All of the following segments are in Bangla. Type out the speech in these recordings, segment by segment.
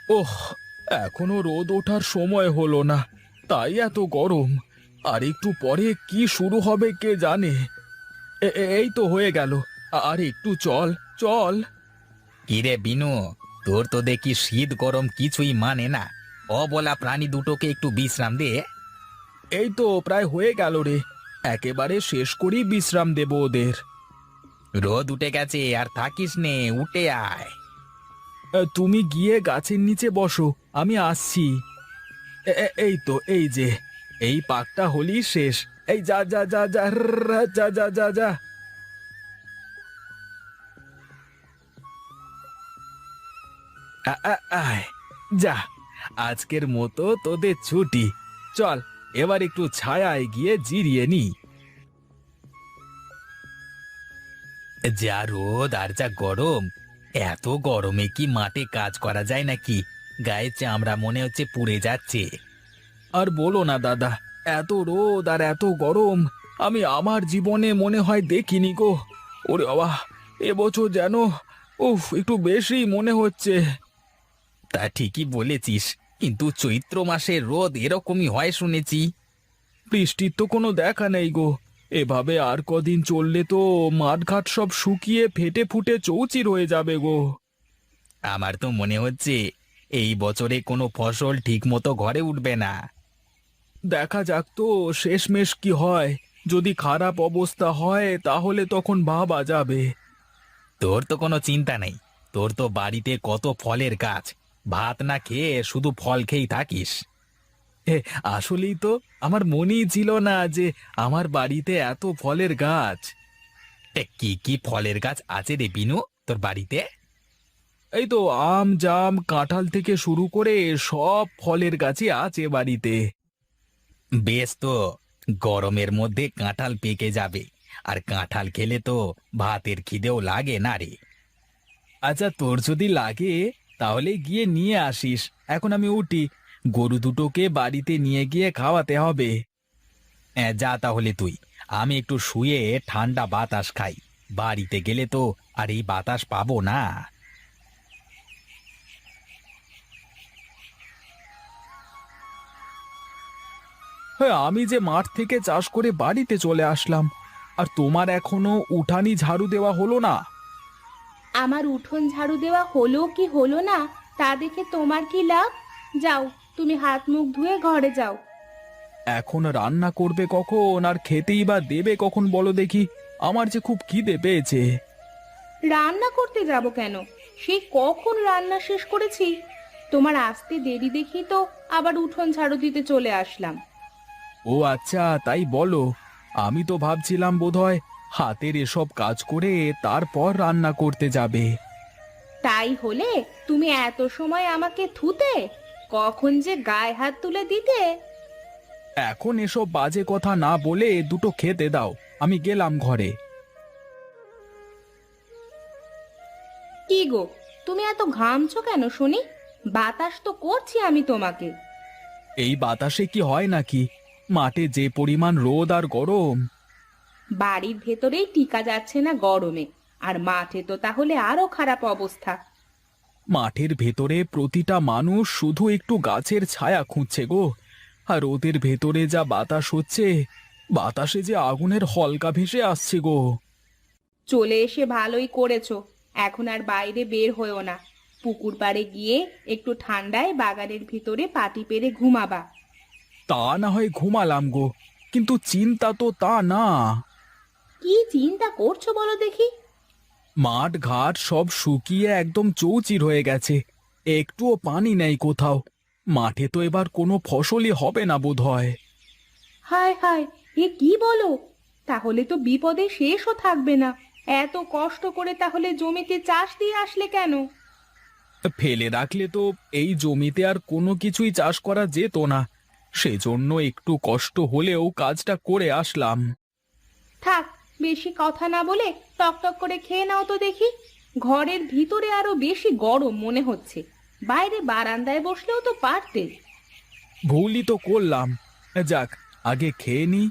ওহ, এখনো রোদ ওঠার সময় হলো না, তাই এত গরম। আর একটু পরে কি শুরু হবে কে জানে। এই তো হয়ে গেল। আর একটু চল, চল। কিরে বিনু, তোর তো দেখি শীত গরম কিছুই মানে না। অবলা প্রাণী দুটোকে একটু বিশ্রাম দে। এই তো প্রায় হয়ে গেল রে, একেবারে শেষ করেই বিশ্রাম দেব ওদের। রোদ উঠে গেছে, আর থাকিস নে, উঠে আয়। তুমি গিয়ে গাছের নিচে বসো, আমি আসছি। এই তো, এই যে, এই পাকটা হলি শেষ। এই যা যা যা যা যা যা যা যা। আয়, যা, আজকের মতো তোদের ছুটি। চল, এবার একটু ছায়ায় গিয়ে জিরিয়ে নি। যা রোদ আর যা গরম, এত গরমে কি মাঠে কাজ করা যায় নাকি? গায়ে চামড়া মনে হচ্ছে পুড়ে যাচ্ছে। আর বলো না দাদা, এত রোদ আর এত গরম আমি আমার জীবনে মনে হয় দেখিনি গো। ওরে বাবা, এবছর যেন একটু বেশি মনে হচ্ছে। তা ঠিকই বলেছিস, কিন্তু চৈত্র মাসে রোদ এরকমই হয় শুনেছি। বৃষ্টির তো কোনো দেখা নেই গো। এভাবে আর কদিন চললে তো মাঠঘাট সব শুকিয়ে ফেটে ফুটে চৌচির হয়ে যাবে গো। আমার তো মনে হচ্ছে এই বছরে কোনো ফসল ঠিক মতো ঘরে উঠবে না। দেখা যাক তো শেষমেশ কি হয়। যদি খারাপ অবস্থা হয় তাহলে তখন ভাবা যাবে। তোর তো কোনো চিন্তা নেই, তোর তো বাড়িতে কত ফলের গাছ। ভাত না খেয়ে শুধু ফল খেয়েই থাকিস। এ, আসলেই তো আমার মনেই ছিল না যে আমার বাড়িতে এত ফলের গাছ। কি কি ফলের গাছ আছে রে বিনু তোর বাড়িতে? এই তো আম জাম কাঁঠাল থেকে শুরু করে সব ফলের গাছই আছে বাড়িতে। বেশ তো, গরমের মধ্যে কাঁঠাল পেকে যাবে, আর কাঁঠাল খেলে তো ভাতের খিদেও লাগে না রে। আচ্ছা, তোর যদি লাগে তাহলে গিয়ে নিয়ে আসিস। এখন আমি উঠি, গরু দুটোকে বাড়িতে নিয়ে গিয়ে খাওয়াতে হবে। যা তাহলে তুই, আমি একটু শুয়ে ঠান্ডা বাতাস খাই। বাড়িতে গেলে তো আর এই বাতাস পাবো না। হ্যাঁ, আমি যে মাঠ থেকে চাষ করে বাড়িতে চলে আসলাম, আর তোমার এখনো উঠানি ঝাড়ু দেওয়া হলো না। আমার উঠোন ঝাড়ু দেওয়া হলো কি হলো না তা দেখে তোমার কি লাভ? যাও, তুমি হাত মুখ ধুয়ে ঘরে যাও। এখন রান্না করবে কখন আর খেতেই বা দেবে কখন বলো দেখি? আমার যে খুব খিদে পেয়েছে। রান্না করতে যাব কেন? সেই কখন রান্না শেষ করেছি। তোমার আসতে দেরি দেখি তো আবার উঠোন ঝাড়ু দিতে চলে আসলাম। ও আচ্ছা, তাই বলো। আমি তো ভাবছিলাম বোধহয় হাতের এসব কাজ করে তারপর রান্না করতে যাবে। তাই হলে তুমি এত সময় আমাকে থুতে, কখন যে গায়ে হাত তুলে দিতে। এখন এসব বাজে কথা না বলে দুটো খেতে দাও, আমি গেলাম ঘরে। কি গো, তুমি এত ঘামছো কেন শুনি? বাতাস তো করছি আমি তোমাকে। এই বাতাসে কি হয় নাকি? মাঠে যে পরিমাণ রোদ আর গরম। বাড়ির ভেতরেই টিকা যাচ্ছে না গরমে, আর মাঠে তো তাহলে আরো খারাপ অবস্থা। মাঠের ভেতরে প্রতিটা মানুষ শুধু একটু গাছের ছায়া খুঁজছে গো। আর ওদের ভেতরে যা বাতাস হচ্ছে, বাতাসে যে আগুনের হলকা ভেসে আসছে গো। চলে এসে ভালোই করেছো। এখন আর বাইরে বের হয়েও না। পুকুর পাড়ে গিয়ে একটু ঠান্ডায় বাগানের ভিতরে পাটি পেরে ঘুমাবা। তা না হয় ঘুমালাম গো, কিন্তু চিন্তা তো তা না। কি চিন্তা করছো বলো দেখি? মাঠ ঘাট সব শুকিয়ে একদম চৌচির হয়ে গেছে, একটুও পানি নেই কোথাও। মাঠে তো এবার কোনো ফসলই হবে না বোধহয়। হায় হায়, এ কি বলো? তাহলে তো বিপদে শেষও থাকবে না। এত কষ্ট করে তাহলে জমিতে চাষ দিয়ে আসলে কেন? ফেলে রাখলে তো এই জমিতে আর কোনো কিছুই চাষ করা যেত না, সেজন্য একটু কষ্ট হলেও কাজটা করে আসলাম। থাক, বেশি কথা না বলে টকটক করে খেয়ে নাও তো দেখি। ঘরের ভিতরে আরো বেশি গরম মনে হচ্ছে। বাইরে বারান্দায় বসলেও তো পারতে। ভুলই তো করলাম। যাক, আগে খেয়ে নি,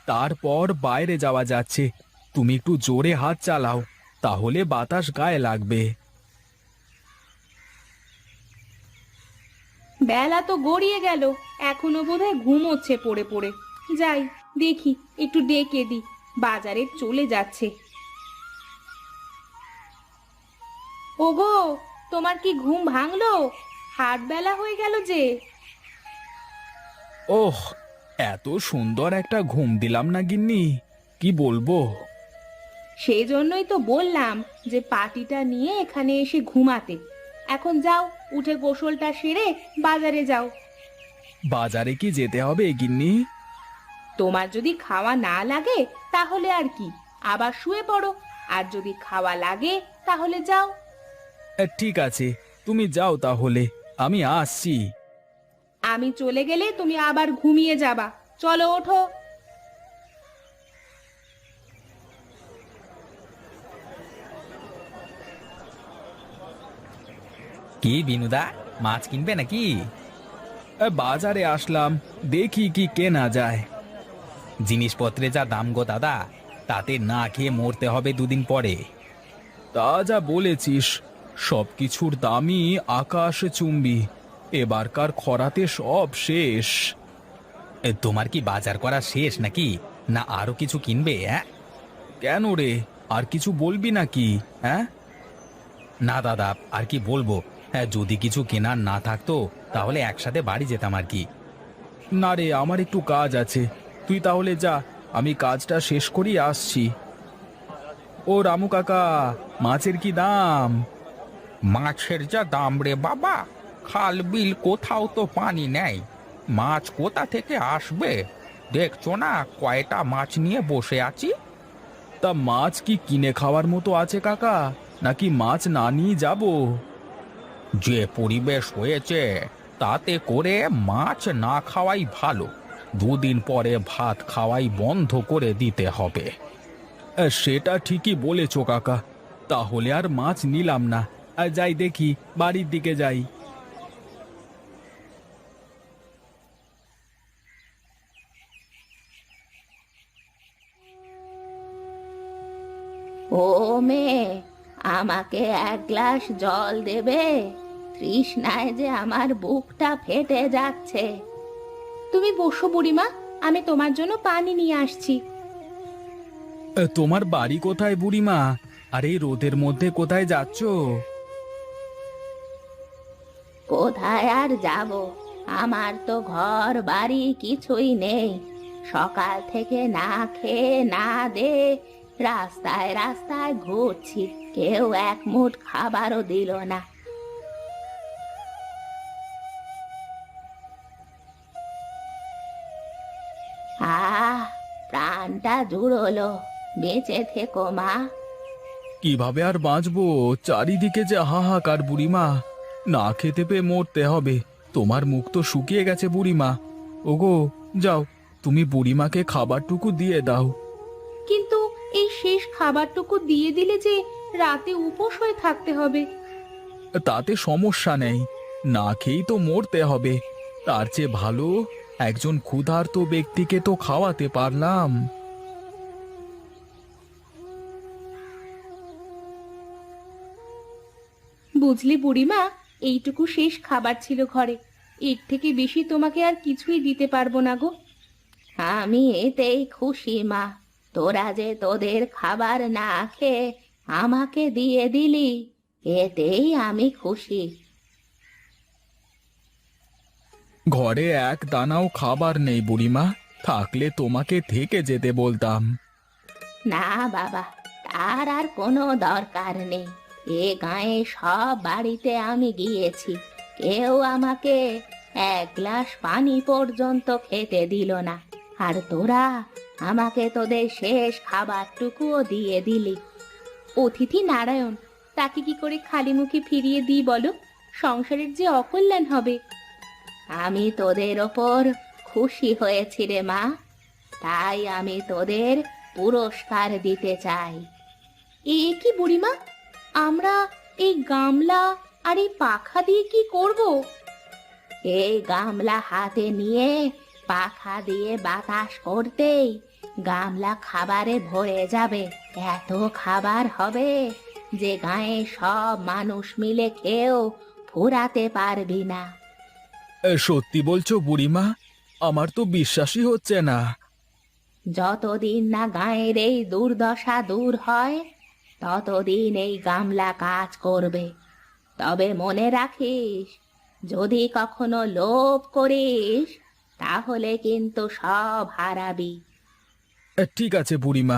তারপর বাইরে যাওয়া যাচ্ছে। তুমি একটু জোরে হাত চালাও, তাহলে বাতাস গায়ে লাগবে। বেলা তো গড়িয়ে গেল, এখনো বোধহয় ঘুমোচ্ছে পড়ে পড়ে। যাই দেখি, একটু ডেকে দি, বাজারে চলে যাচ্ছে। ওগো, তোমার কি ঘুম ভাঙলো? হাট বেলা হয়ে গেল যে। ওহ, এত সুন্দর একটা ঘুম দিলাম না গিন্নি, কি বলবো। সেই জন্যই তো বললাম যে পাটিটা নিয়ে এখানে এসে ঘুমাতে। এখন যাও, উঠে গোসলটা সেরে বাজারে যাও। বাজারে কি যেতে হবে গিন্নি? তোমার যদি খাওয়া না লাগে তাহলে আর কি, আবার শুয়ে পড়ো। আর যদি খাওয়া লাগে তাহলে যাও। ঠিক আছে, তুমি যাও তাহলে, আমি আসছি। আমি চলে গেলে তুমি আবার ঘুমিয়ে যাবা। চলো ওঠো। কি বিনুদা, মাছ কিনবে নাকি? বাজারে আসলাম, দেখি কি কেনা যায়। জিনিসপত্রে যা দাম গো দাদা, তাতে না খেয়ে মরতে হবে দুদিন পরে। তা যা বলেছিস, সবকিছুর দামই আকাশ চুম্বি। এবারকার খরাতে সব শেষ। তোমার কি বাজার করা শেষ নাকি, না আরো কিছু কিনবে? হ্যাঁ, কেন রে, আর কিছু বলবি নাকি? হ্যাঁ, না দাদা, আর কি বলবো। হ্যাঁ, যদি কিছু কেনার না থাকতো তাহলে একসাথে বাড়ি যেতাম আর কি। না রে, আমার একটু কাজ আছে, তুই তাহলে যা, আমি কাজটা শেষ করি আসছি। ও রামু কাকা, মাছের কি দাম? মাছের যা দাম রে বাবা, খাল বিল কোথাও তো পানি নেই, মাছ কোথা থেকে আসবে? দেখছো না কয়টা মাছ নিয়ে বসে আছি। তা মাছ কি কিনে খাওয়ার মতো আছে কাকা, নাকি মাছ না নিয়ে যাব? যে পরিবেশ হয়েছে তাতে করে মাছ না খাওয়াই ভালো, দুদিন পরে ভাত খাওয়াই বন্ধ করে দিতে হবে। সেটা ঠিকই বলেছো কাকা, তাহলে আর মাছ নিলাম না। যাই দেখি, বাড়ির দিকে যাই। ও মেয়ে, আমাকে এক গ্লাস জল দেবে? তৃষ্ণায় যে আমার বুকটা ফেটে যাচ্ছে। তুমি বসো বুড়িমা, আমি তোমার জন্য পানি নিয়ে আসছি। তোমার বাড়ি কোথায় বুড়িমা? আর এই রোদের মধ্যে কোথায় যাচ্ছ? কোথায় আর যাব, আমার তো ঘর বাড়ি কিছুই নেই। সকাল থেকে না খেয়ে না দে রাস্তায় রাস্তায় ঘুরছি, কেউ এক মুঠ খাবারও দিল না। আহ, প্রাণটা জুড়োলো, বেঁচে থেকো মা। কিভাবে আর বাঁচবো, চারিদিকে যে হাহাকার বুড়িমা, না খেতে পেয়ে মরতে হবে। তোমার মুখ তো শুকিয়ে গেছে বুড়িমা। ওগো, যাও, তুমি বুড়িমাকে খাবারটুকু দিয়ে দাও। কিন্তু এই শেষ খাবারটুকু দিয়ে দিলে যে রাতে উপোস হয়ে থাকতে হবে। তাতে সমস্যা নেই, না খেয়েই তো মরতে হবে। তার চেয়ে ভালো একজন ক্ষুধার্ত ব্যক্তিকে তো খাওয়াতে পারলাম। বুঝলি বুড়িমা, এইটুকু শেষ খাবার ছিল ঘরে, এর থেকে বেশি তোমাকে আর কিছুই দিতে পারবো না গো। আমি এতেই খুশি মা, তোরা যে তোদের খাবার না খেয়ে আমাকে দিয়ে দিলি, এতেই আমি খুশি। ঘরে এক দানাও খাবার নেই বুড়িমা, থাকলে তোমাকে থেকে যেতে বলতাম। না বাবা, তার আর কোনো দরকার নেই। এ গায়ে সব বাড়িতে আমি গিয়েছি, কেউ আমাকে এক গ্লাস পানি পর্যন্ত খেতে দিল না। আর তোরা আমাকে তোদের শেষ খাবারটুকুও দিয়ে দিলি। অতিথি নারায়ণ, তাকে কি করে খালি মুখে ফিরিয়ে দিই বলো? সংসারের যে অকল্যাণ হবে। আমি তোদের ওপর খুশি হয়েছি রে মা, তাই আমি তোদের পুরস্কার দিতে চাই। এ কি বুড়িমা, আমরা এই গামলা আর এই পাখা দিয়ে কি করব? এই গামলা হাতে নিয়ে পাখা দিয়ে বাতাস করতেই গামলা খাবারে ভরে যাবে। এত খাবার হবে যে গায়ে সব মানুষ মিলে খেয়েও ফুরাতে পারবি না। সত্যি বলছো বুড়িমা? আমার তো বিশ্বাসই হচ্ছে না। যতদিন না গায়ের এই দুর্দশা দূর হয় ততদিন এই গামলা কাজ করবে। তবে মনে রাখিস, যদি কখনো লোভ করিস তাহলে কিন্তু সব হারাবি। ঠিক আছে বুড়িমা,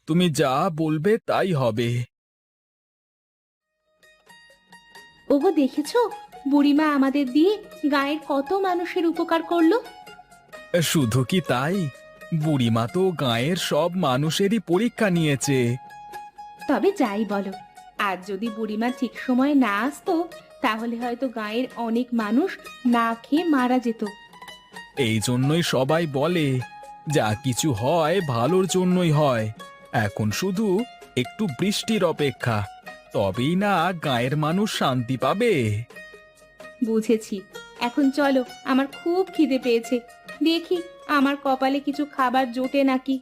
তুমি যা বলবে তাই হবে। ওগো, দেখেছো বুড়িমা আমাদের দিয়ে গায়ের কত মানুষের উপকার করলো। শুধু কি তাই, বুড়িমা তো গাঁয়ের সব মানুষেরই পরীক্ষা নিয়েছে। তবে যাই বলো, আজ যদি বুড়িমা ঠিক সময়ে না আসতো তাহলে হয়তো গায়ের অনেক মানুষ না খেয়ে মারা যেত। এই জন্যই সবাই বলে, যা কিছু হয় ভালোর জন্যই হয়। এখন শুধু একটু বৃষ্টির অপেক্ষা, তবেই না গাঁয়ের মানুষ শান্তি পাবে। বুঝেছি। এখন চলো, আমার খুব খিদে পেয়েছে। দেখি আমার কপালে কিছু খাবার জোটে নাকি।